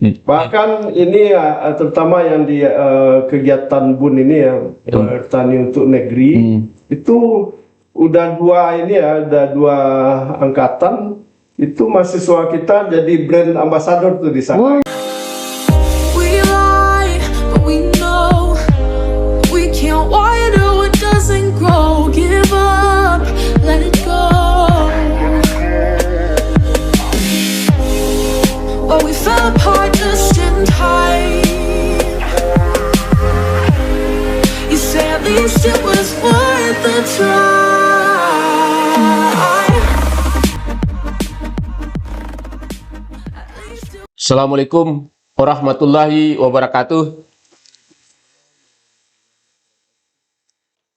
Bahkan ini ya, terutama yang di kegiatan BUN ini ya, bertani untuk negeri, itu udah dua angkatan, itu mahasiswa kita jadi brand ambassador tuh di sana. We lie, but we know we can't water what doesn't grow. Give up, let it go. But we fell apart just in time. You say at least it was worth the try. Assalamualaikum warahmatullahi wabarakatuh.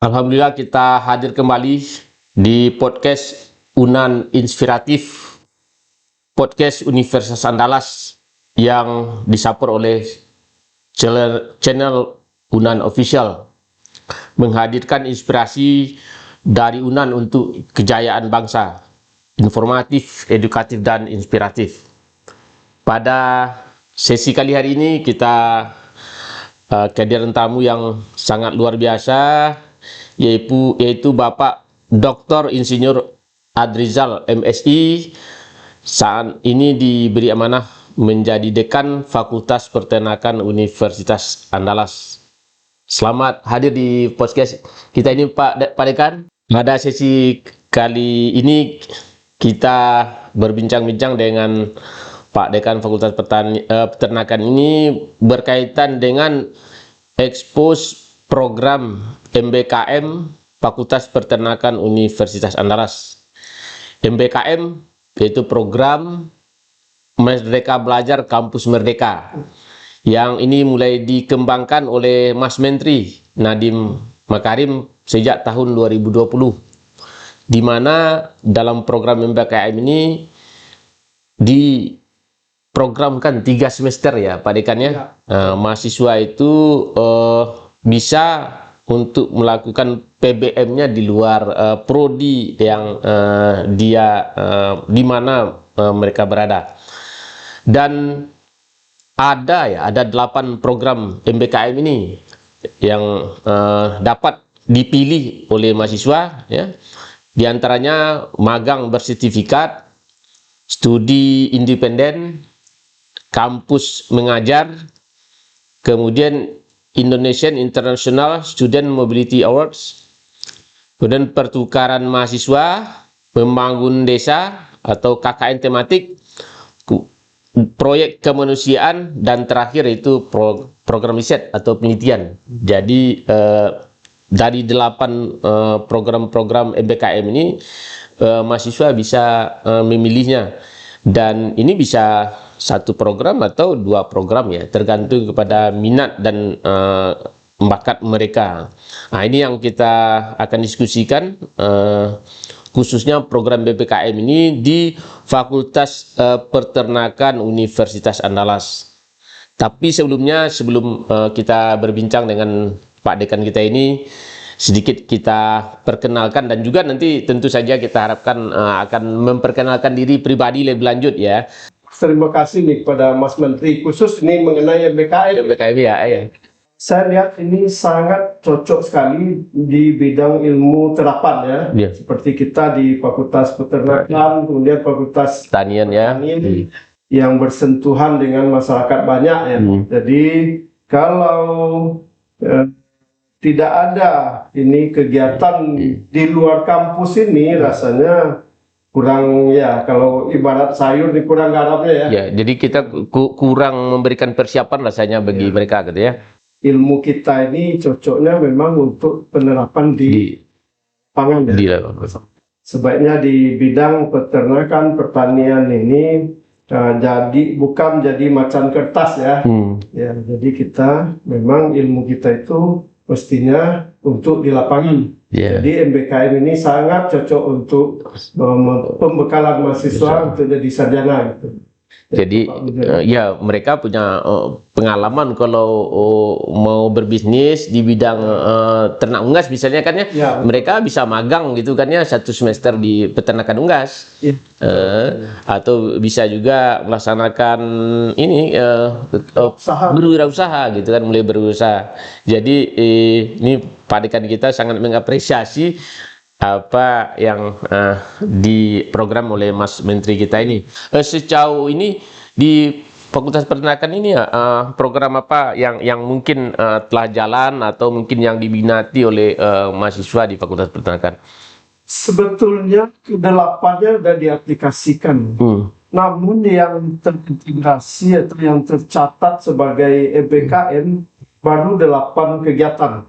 Alhamdulillah kita hadir kembali di podcast Unan Inspiratif, podcast Universitas Andalas yang disupport oleh channel Unan Official, menghadirkan inspirasi dari Unan untuk kejayaan bangsa, informatif, edukatif, dan inspiratif. Pada sesi kali hari ini kita kehadiran tamu yang sangat luar biasa, yaitu Bapak Dr. Insinyur Adrizal MSI. Saat ini diberi amanah menjadi Dekan Fakultas Peternakan Universitas Andalas. Selamat hadir di podcast kita ini Pak Dekan. Pada sesi kali ini kita berbincang-bincang dengan Pak Dekan Fakultas Peternakan ini berkaitan dengan ekspos program MBKM Fakultas Peternakan Universitas Andalas. MBKM yaitu program Merdeka Belajar Kampus Merdeka, yang ini mulai dikembangkan oleh Mas Menteri Nadiem Makarim sejak tahun 2020, di mana dalam program MBKM ini diprogramkan 3 semester ya Pak Dekan ya. Mahasiswa itu bisa untuk melakukan PBM-nya di luar prodi yang di mana mereka berada. Dan ada 8 program MBKM ini yang dapat dipilih oleh mahasiswa ya. Di antaranya magang bersertifikat, studi independen, kampus mengajar, kemudian Indonesian International Student Mobility Awards, kemudian pertukaran mahasiswa, membangun desa atau KKN tematik, proyek kemanusiaan, dan terakhir itu program riset atau penelitian. Jadi dari 8 program-program MBKM ini mahasiswa bisa memilihnya, dan ini bisa 1 program atau 2 program ya, tergantung kepada minat dan bakat mereka. Nah, ini yang kita akan diskusikan, khususnya program MBKM ini di Fakultas Peternakan Universitas Andalas. Tapi sebelum kita berbincang dengan Pak Dekan kita ini, sedikit kita perkenalkan, dan juga nanti tentu saja kita harapkan akan memperkenalkan diri pribadi lebih lanjut ya. Terima kasih nih kepada Mas Menteri, khusus ini mengenai MBKM. MBKM ya. Saya lihat ini sangat cocok sekali di bidang ilmu terapan ya. Seperti kita di Fakultas Peternakan, kemudian Fakultas Pertanian ya. Yang bersentuhan dengan masyarakat banyak ya. Jadi kalau tidak ada ini kegiatan di luar kampus ini, rasanya kurang ya, kalau ibarat sayur di kurang garamnya ya. Ya, jadi kita kurang memberikan persiapan rasanya bagi mereka gitu ya. Ilmu kita ini cocoknya memang untuk penerapan di pangan ya. Sebaiknya di bidang peternakan, pertanian ini bukan jadi macan kertas ya. Ya, jadi kita memang ilmu kita itu mestinya untuk di lapangan. Jadi MBKM ini sangat cocok untuk pembekalan mahasiswa untuk jadi sarjana gitu. Jadi ya mereka punya pengalaman kalau mau berbisnis di bidang ternak unggas misalnya kan ya, Ya. mereka bisa magang gitu kan ya 1 semester di peternakan unggas. Ya. Atau bisa juga melaksanakan ini Usaha. berwirausaha gitu kan, mulai berusaha. Jadi ini padikan kita sangat mengapresiasi apa yang diprogram oleh Mas Menteri kita ini. Sejauh ini di Fakultas Peternakan ini ya, program apa yang mungkin telah jalan atau mungkin yang diminati oleh mahasiswa di Fakultas Peternakan? Sebetulnya ke-8-nya sudah diaplikasikan. Namun yang terintegrasi atau yang tercatat sebagai EBKN baru 8 kegiatan.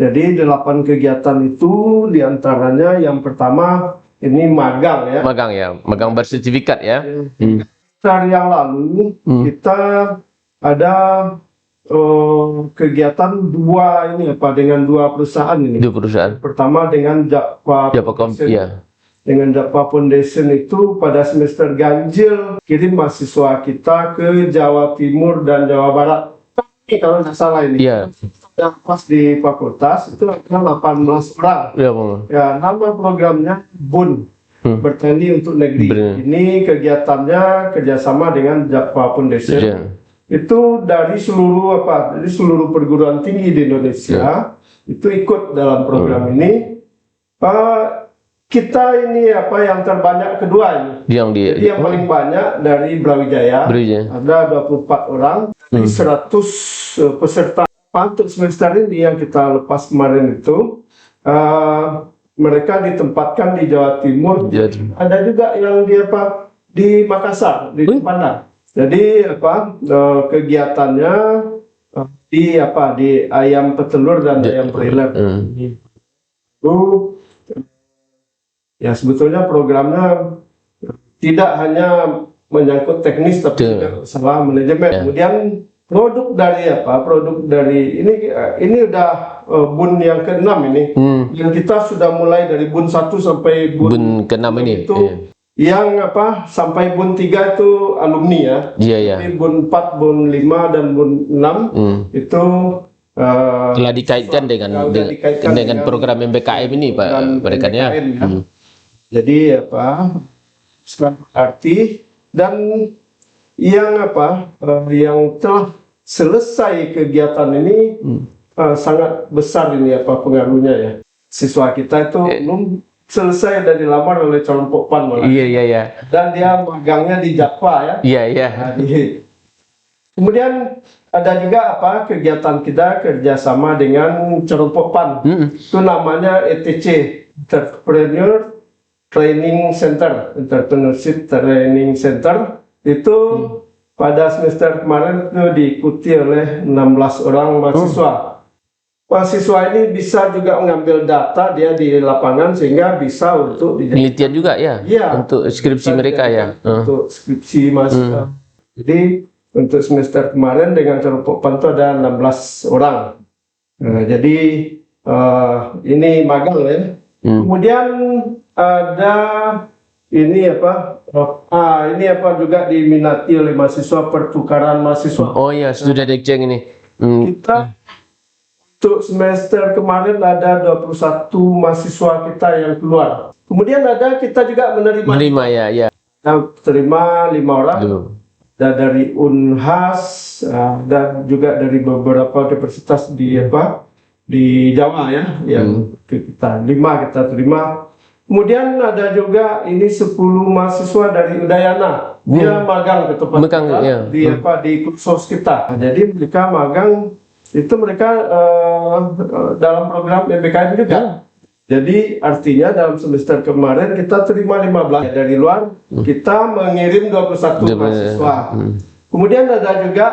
Jadi 8 kegiatan itu diantaranya yang pertama ini magang ya. Magang ya, magang bersertifikat ya. Semester yang lalu kita ada kegiatan dengan 2 perusahaan ini. 2 perusahaan. Pertama dengan Jakpa Foundation. Ya. Dengan Jakpa Foundation itu pada semester ganjil kirim mahasiswa kita ke Jawa Timur dan Jawa Barat. Tapi kalau tidak salah ini. Iya. Yang pas di fakultas itu ada 18 orang. Ya, Bang. Ya, nama programnya BUN, Bertani untuk Negeri. Ini kegiatannya kerjasama dengan Jakpa Foundation. Ya. Itu dari seluruh perguruan tinggi di Indonesia itu ikut dalam program ini. Kita ini yang terbanyak kedua ini. Jadi yang paling banyak dari Brawijaya. Ada 24 orang dari 100 peserta. Untuk semester ini yang kita lepas kemarin itu mereka ditempatkan di Jawa Timur. Ada juga yang di Makassar, di Padang. Jadi kegiatannya di ayam petelur dan ayam broiler. Itu ya sebetulnya programnya tidak hanya menyangkut teknis tapi juga masalah manajemen. Kemudian produk dari ini udah BUN yang ke-6 ini. Dan kita sudah mulai dari BUN 1 sampai BUN ke-6 ini. Itu yang sampai BUN 3 itu alumni ya. Iya. Jadi BUN 4, BUN 5 dan BUN 6 itu telah dikaitkan dengan program MBKM ini Pak Rekan ya. Jadi sekarang berarti dan yang telah selesai kegiatan ini sangat besar ini pengaruhnya ya. Siswa kita itu belum selesai dan dilamar oleh calon pokpan malah. Iya. Dan dia magangnya di Jakpa ya. Iya. Kemudian ada juga kegiatan kita kerjasama dengan calon pokpan. Itu namanya ETC, Entrepreneurship Training Center. Itu pada semester kemarin itu diikuti oleh 16 orang mahasiswa. Mahasiswa ini bisa juga mengambil data dia di lapangan sehingga bisa untuk penelitian juga ya. Untuk skripsi mereka ya. Untuk skripsi mahasiswa. Jadi untuk semester kemarin dengan calon pokpan itu ada 16 orang. Jadi ini magang ya. Kemudian ada ini juga diminati oleh mahasiswa pertukaran mahasiswa. Oh ya, student exchange ini. Kita untuk semester kemarin ada 21 mahasiswa kita yang keluar. Kemudian kita juga menerima ya. Terima 5 orang. Dan dari Unhas dan juga dari beberapa universitas di Jawa ya, yang kita 5 kita terima. Kemudian ada juga ini 10 mahasiswa dari Udayana. Dia magang ke tempat kita di kursus kita. Jadi mereka magang itu mereka dalam program MBKM juga. Jadi artinya dalam semester kemarin kita terima 15 dari luar, kita mengirim 21 mahasiswa. Kemudian ada juga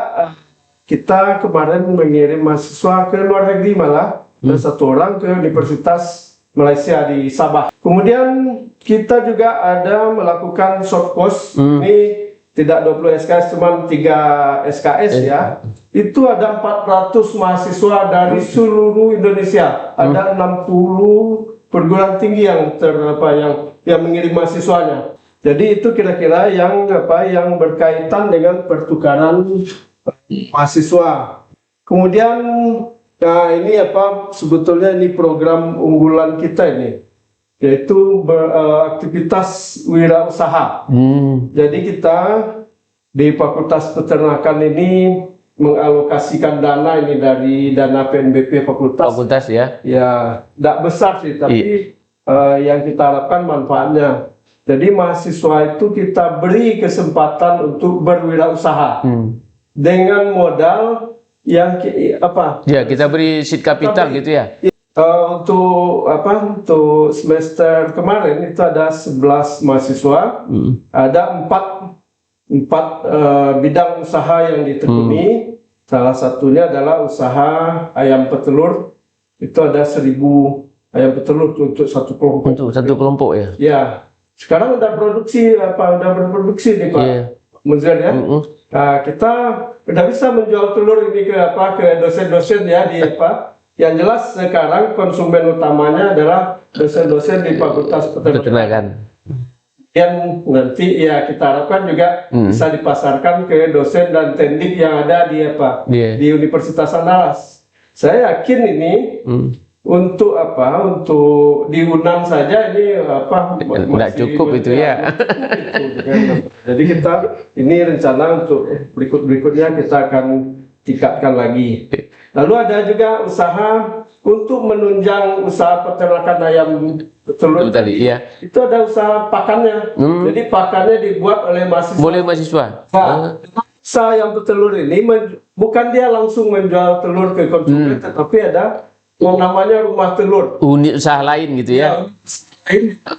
kita kemarin mengirim mahasiswa ke luar negeri malah, ada 1 orang ke Universitas Malaysia di Sabah. Kemudian kita juga ada melakukan short course, ini tidak 20 SKS, cuma 3 SKS ya. Itu ada 400 mahasiswa dari seluruh Indonesia. Ada 60 perguruan tinggi yang mengirim mahasiswanya. Jadi itu kira-kira yang berkaitan dengan pertukaran mahasiswa. Kemudian, nah ini sebetulnya ini program unggulan kita ini, yaitu aktivitas wirausaha. Jadi kita di Fakultas Peternakan ini mengalokasikan dana ini dari dana PNBP fakultas ya. Ya, tidak besar sih, tapi yang kita harapkan manfaatnya. Jadi mahasiswa itu kita beri kesempatan untuk berwirausaha dengan modal yang Ya, kita beri seed capital gitu ya. Untuk semester kemarin itu ada 11 mahasiswa, ada 4 bidang usaha yang ditekuni. Salah satunya adalah usaha ayam petelur. Itu ada 1000 ayam petelur untuk satu kelompok. Untuk satu kelompok ya. Ya, sekarang udah berproduksi nih Pak Munzir ya. Nah, kita udah bisa menjual telur ini ke dosen-dosen ya Yang jelas sekarang konsumen utamanya adalah dosen-dosen di Fakultas Peternakan. Yang nanti ya kita harapkan juga bisa dipasarkan ke dosen dan teknik yang ada di Universitas Andalas. Saya yakin ini untuk di UNAN saja ini tidak cukup itu ya. Jadi kita ini rencana untuk berikutnya kita akan tingkatkan lagi. Lalu ada juga usaha untuk menunjang usaha peternakan ayam telur tadi. Iya. Itu ada usaha pakannya. Jadi pakannya dibuat oleh mahasiswa. Boleh mahasiswa. Nah, usaha ayam petelur ini bukan dia langsung menjual telur ke konsumen, tetapi ada yang namanya rumah telur. Unit usaha lain gitu ya.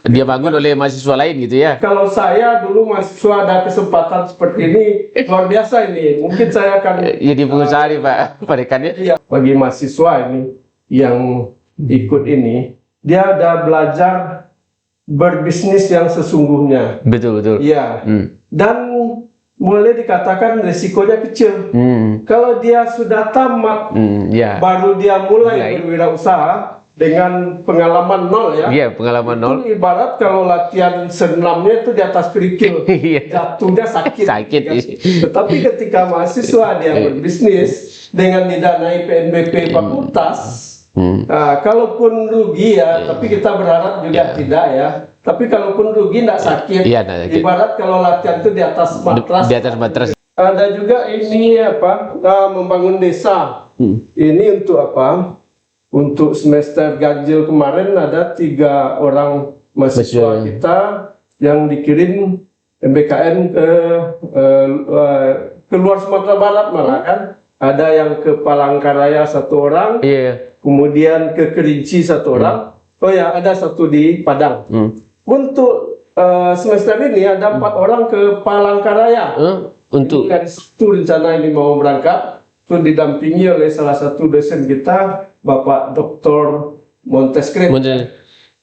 Dia bangun oleh mahasiswa lain gitu ya. Kalau saya dulu mahasiswa ada kesempatan seperti ini, luar biasa ini. Mungkin saya akan jadi pengusaha nih Pak, padekannya. Iya, bagi mahasiswa ini yang ikut ini, dia ada belajar berbisnis yang sesungguhnya. Betul. Iya. Dan boleh dikatakan risikonya kecil. Kalau dia sudah tamat, baru dia mulai berwirausaha dengan pengalaman nol ya. Iya, pengalaman nol. Itu ibarat kalau latihan senamnya itu di atas kerikil, jatuhnya sakit. Tetapi ketika mahasiswa dia berbisnis dengan didanai PNBP fakultas, kalaupun rugi ya, tapi kita berharap juga tidak ya. Tapi kalaupun rugi tidak sakit. Ibarat kalau latihan itu di atas matras. Di atas matras. Ada juga ini membangun desa. Ini untuk apa? Untuk semester ganjil kemarin ada 3 orang mahasiswa kita yang dikirim MBKN ke luar Sumatera Barat malah kan. Ada yang ke Palangkaraya 1 orang, kemudian ke Kerinci 1 orang. Oh ya, ada 1 di Padang. Untuk semester ini ada 4 orang ke Palangkaraya. Untuk dari Sabtu rencana ini mau berangkat, itu didampingi oleh salah satu dosen kita, Bapak Dr. Montescret.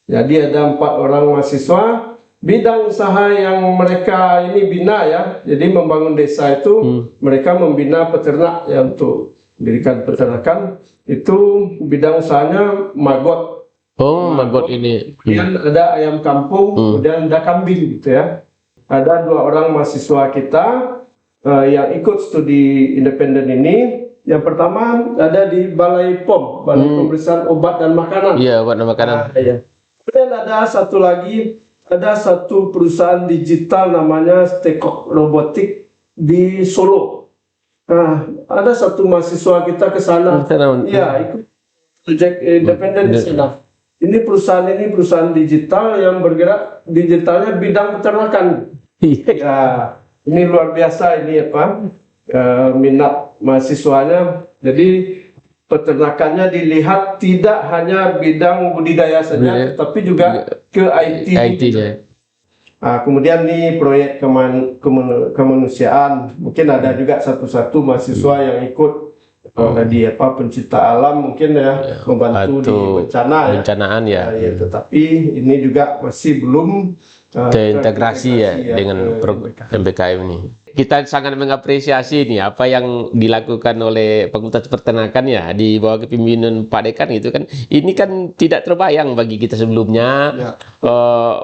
Jadi ada 4 orang mahasiswa, bidang usaha yang mereka ini bina ya. Jadi membangun desa itu mereka membina peternak ya, untuk mendirikan peternakan. Itu bidang usahanya magot. Magot ini. Kemudian ada ayam kampung, kemudian ada kambing gitu ya. Ada 2 orang mahasiswa kita yang ikut studi independen ini. Yang pertama ada di Balai POM, Balai Pemeriksaan Obat dan Makanan. Iya, obat dan makanan. Kemudian ada satu lagi, ada satu perusahaan digital namanya Stekok Robotik di Solo. Nah, ada satu mahasiswa kita ke sana. Iya, ikut proyek independen di sana. Ini perusahaan digital yang bergerak digitalnya bidang peternakan. Ya, ini luar biasa ini minat mahasiswanya. Jadi peternakannya dilihat tidak hanya bidang budidaya saja, tapi juga ke IT. Kemudian nih proyek kemanusiaan, mungkin ada juga satu mahasiswa yang ikut di pencipta alam mungkin ya, membantu di bencanaan ya. Tetapi ini juga masih belum terintegrasi ya dengan MBKM ini. kita sangat mengapresiasi nih apa yang dilakukan oleh Fakultas Peternakan ya di bawah kepemimpinan Pak Dekan gitu kan. Ini kan tidak terbayang bagi kita sebelumnya.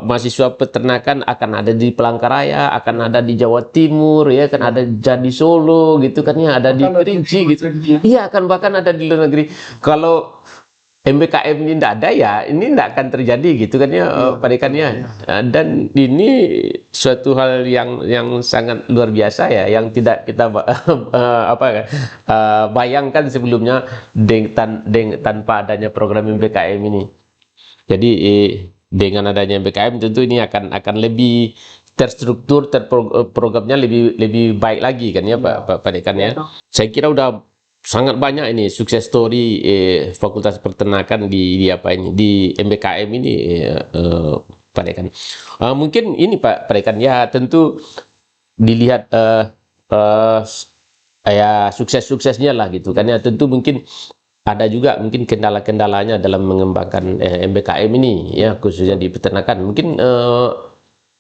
Mahasiswa peternakan akan ada di Palangkaraya, akan ada di Jawa Timur, ya kan ada di Solo gitu kan ya, ada di Kerinci gitu. Iya, akan bahkan ada di luar negeri. Kalau MBKM ini tidak ada ya, ini tidak akan terjadi gitu kan ya, Pak Dekan ya. Dan ini suatu hal yang sangat luar biasa ya, yang tidak kita bayangkan sebelumnya tanpa adanya program MBKM ini. Jadi dengan adanya MBKM tentu ini akan lebih terstruktur, programnya lebih baik lagi kan ya, Pak Dekan ya. Saya kira udah sangat banyak ini sukses story Fakultas Peternakan di MBKM ini, Pak Dekan. Mungkin ini Pak Dekan ya, tentu dilihat ya sukses-suksesnya lah gitu kan ya. Tentu mungkin ada juga mungkin kendala-kendalanya dalam mengembangkan MBKM ini ya, khususnya di peternakan. Mungkin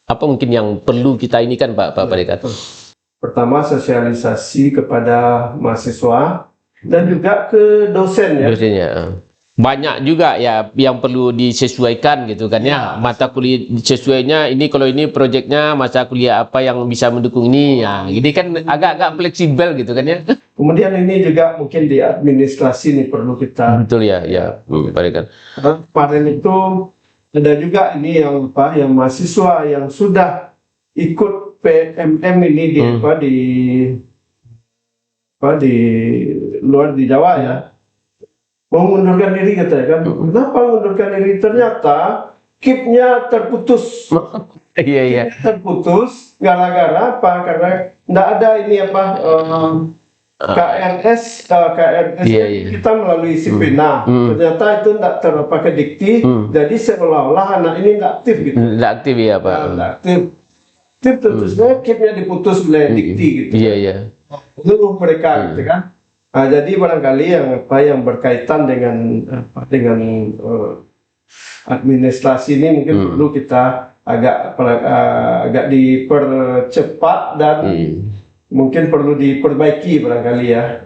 apa mungkin yang perlu kita ini kan Pak Dekan? Pertama, sosialisasi kepada mahasiswa dan juga ke dosen ya. Dosennya. Banyak juga ya yang perlu disesuaikan gitu kan ya. Mata kuliah sesuainya ini, kalau ini proyeknya mata kuliah apa yang bisa mendukung ini ya. Jadi kan agak-agak fleksibel gitu kan ya. Kemudian ini juga mungkin di administrasi nih perlu kita. Betul ya, Pak Dekan. Kemarin itu ada juga ini yang mahasiswa yang sudah ikut PMM ini di luar di Jawa ya, mau mengundurkan diri katanya kan. Kenapa mengundurkan diri? Ternyata KIP-nya terputus. Iya. Terputus gara-gara apa? Karena tidak ada ini KRS kita melalui Sipena. Ternyata itu tidak terpakai dikti, jadi seolah-olah anak ini tidak aktif gitu. Tidak aktif ya Pak. Tidak aktif. Tentu saja KIP-nya diputus oleh dikti gitu. Iya. Seluruh mereka gitu kan. Jadi barangkali yang berkaitan dengan administrasi ini mungkin perlu kita agak dipercepat dan mungkin perlu diperbaiki barangkali ya.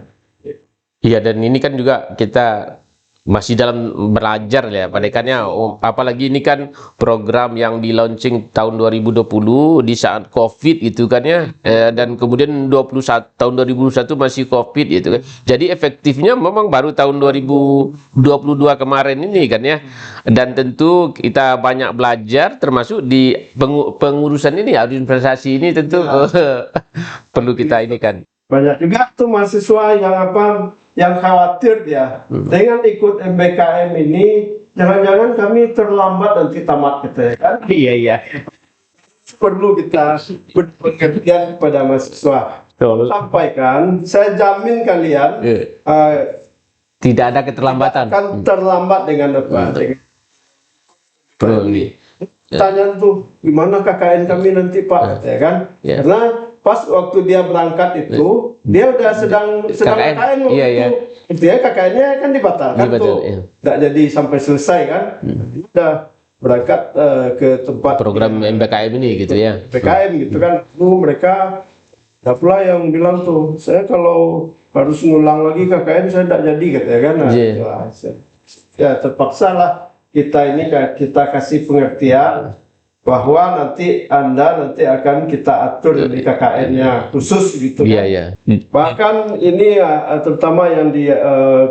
Iya, dan ini kan juga kita masih dalam belajar ya Pak Dekan ya. Apalagi ini kan program yang di launching tahun 2020 di saat Covid gitu kan ya. Dan kemudian tahun 2021 masih Covid gitu kan. Jadi efektifnya memang baru tahun 2022 kemarin ini kan ya. Dan tentu kita banyak belajar termasuk di pengurusan ini, administrasi ini tentu perlu kita ini kan. Banyak juga tuh mahasiswa yang khawatir dia dengan ikut MBKM ini, jangan-jangan kami terlambat nanti tamat gitu ya kan. Iya. Perlu kita berpengertian kepada mahasiswa. Sampaikan, saya jamin kalian tidak ada keterlambatan. Akan terlambat dengan apa? Perlu nih. Tanya tuh, gimana KKN kami nanti Pak, ya kan? Karena pas waktu dia berangkat itu, dia udah sedang KKN waktu itu. Artinya KKN-nya kan dibatalkan tuh. Nggak jadi sampai selesai kan. Dia udah berangkat ke tempat program MBKM ini gitu ya. MBKM gitu kan. Mereka ada pula yang bilang tuh, saya kalau harus ngulang lagi KKN saya nggak jadi katanya kan. Ya terpaksa lah kita kasih pengertian bahwa nanti Anda akan kita atur di KKN-nya khusus gitu kan. Iya. Bahkan ini terutama yang di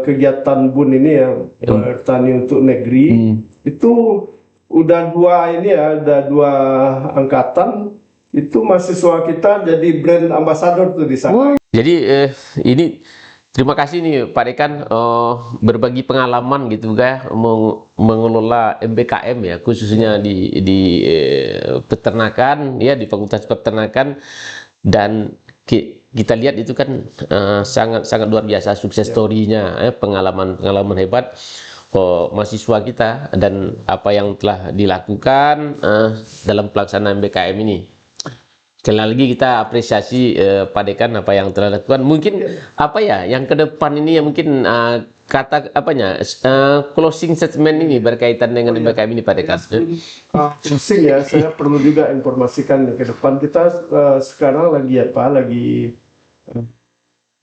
kegiatan BUN ini ya, bertani untuk negeri, itu udah dua angkatan itu mahasiswa kita jadi brand ambassador tuh di sana. Jadi ini terima kasih nih Pak Dekan berbagi pengalaman gitu kan mengelola MBKM ya, khususnya di peternakan ya, di Fakultas Peternakan. Dan kita lihat itu kan sangat luar biasa sukses story-nya, pengalaman hebat mahasiswa kita dan apa yang telah dilakukan dalam pelaksanaan MBKM ini. Sekali lagi kita apresiasi Pak Dekan apa yang telah dilakukan. Mungkin apa ya yang ke depan ini ya, mungkin kata apanya closing statement ini berkaitan dengan MBKM ini Pak Dekan. Closing ya, saya perlu juga informasikan ke depan kita sekarang lagi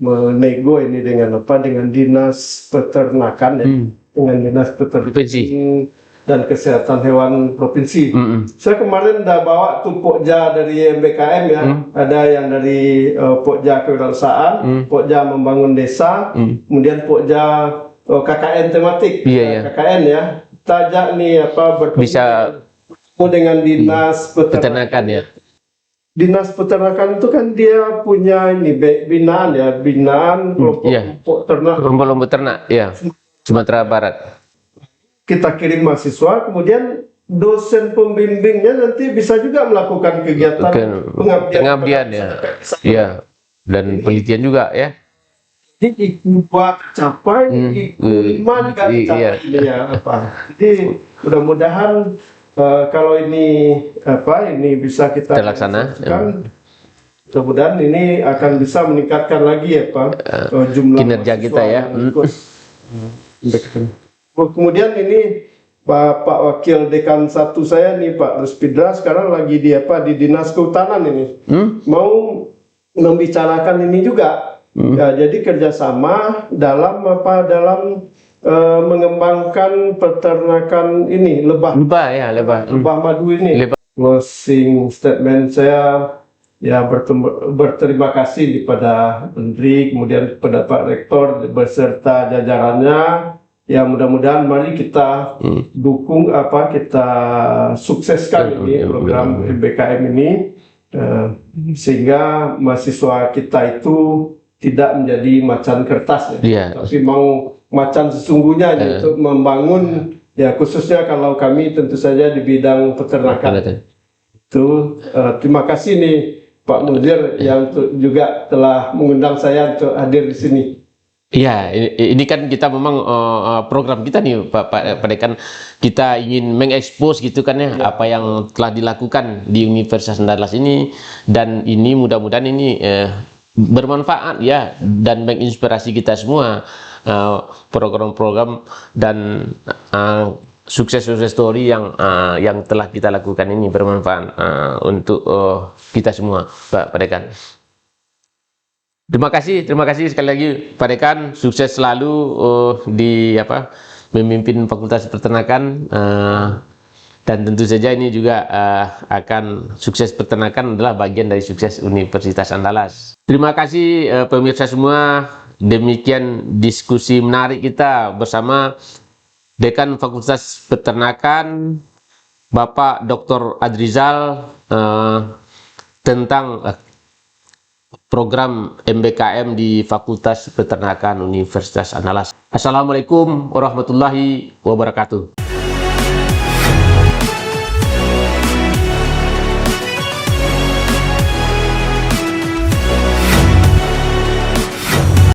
menego ini dengan dinas peternakan ya, dengan dinas peternakan dan kesehatan hewan provinsi. Saya kemarin udah bawa tuh Pokja dari MBKM ya, ada yang dari Pokja kewirausahaan, Pokja membangun desa, kemudian Pokja KKN tematik, KKN ya. Kita ajak nih bisa dengan dinas peternakan ya. Dinas peternakan itu kan dia punya ini binaan ya, binaan kelompok ternak, kelompok ternak ya, Sumatera Barat. Kita kirim mahasiswa, kemudian dosen pembimbingnya nanti bisa juga melakukan kegiatan pengabdian ya, iya, dan penelitian juga ya. Jadi buat capai, lima juga dicapai ya Jadi mudah-mudahan kalau ini ini bisa kita terlaksana. Mudah-mudahan ini akan bisa meningkatkan lagi ya jumlah kinerja kita ya. Kemudian ini Pak Wakil Dekan 1 saya nih Pak Ruspidra sekarang lagi di Dinas Kehutanan ini mau membicarakan ini juga ya, jadi kerjasama dalam mengembangkan peternakan ini lebah madu ini. Closing statement saya ya berterima kasih kepada Menteri, kemudian kepada Pak Rektor beserta jajarannya. Ya mudah-mudahan mari kita dukung kita sukseskan ini program MBKM ini sehingga mahasiswa kita itu tidak menjadi macan kertas ya, tapi mau macan sesungguhnya untuk membangun ya, khususnya kalau kami tentu saja di bidang peternakan. Itu terima kasih nih Pak Mudir yang juga telah mengundang saya untuk hadir di sini. Iya, ini kan kita memang program kita nih Pak Dekan, kita ingin mengekspos gitu kan ya, apa yang telah dilakukan di Universitas Andalas ini, dan ini mudah-mudahan ini bermanfaat ya dan menginspirasi kita semua, program-program dan sukses story yang telah kita lakukan ini bermanfaat untuk kita semua Pak Dekan. Terima kasih sekali lagi Pak Dekan, sukses selalu di memimpin Fakultas Peternakan, dan tentu saja ini juga akan sukses peternakan adalah bagian dari sukses Universitas Andalas. Terima kasih pemirsa semua, demikian diskusi menarik kita bersama Dekan Fakultas Peternakan Bapak Dr. Adrizal tentang program MBKM di Fakultas Peternakan Universitas Andalas. Assalamualaikum warahmatullahi wabarakatuh.